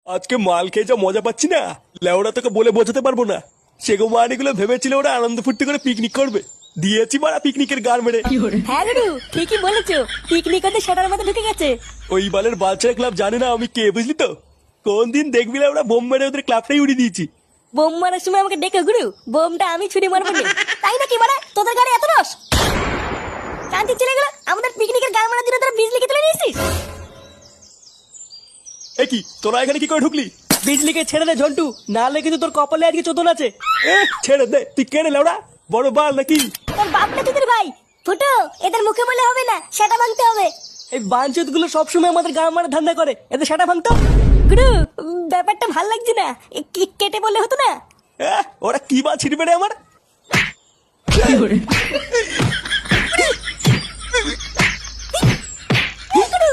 আজকে মাল খেয়ে যা মজা পাচ্ছি না, লেওরা তোকে বলে বোঝাতে পারবো না। সেগো মানিগুলো ভেবেছিল ওরা আনন্দ ফুর্তি করে পিকনিক করবে, দিয়েছি মারা পিকনিকের গান মেরে। হ্যাঁ গুরু, ঠিকই বলেছো। পিকনিক হতে সেটার মধ্যে ঢুকে গেছে। ওই বালের বাচ্চারা ক্লাব জানে না আমি কে, বুঝলি তো? কোন দিন দেখবি না ওরা বোম মেরে ওদের ক্লাবটাই উড়িয়ে দিয়েছি। বোম মারার সময় আমাকে ডেকে গুরু, বোমটা আমি ছুরি মারবো না। তাই নাকি মারা? তোদের গাড়ি এত রস? কান্তি চলে গেল, আমাদের পিকনিকের গান মারার জন্য তোরা বিজলিকে তুলে নিয়েছিস। এ কি তোরা এখানে কি করে ঢুকলি? বিজলিকে ছেড়ে দে ঝন্টু, নাহলে কিন্তু তোর কপালে আজকে চোদন আছে। এ ছেড়ে দে, তুই কেড়ে লেওড়া বড় বাল নাকি? তোর বাপটা তোদের ভাই ফুটো, এদের মুখে বলে হবে না, সেটা ভাঙতে হবে। এই বাঞ্চত গুলো সবসময় আমাদের গান মারা ধান্দা করে, এদের সেটা ভাঙতো। গুরু, ব্যাপারটা ভাল লাগছে না, কেটে বললে হতো না? ওরা কি বা ছিড়বে রে আমার? গুরু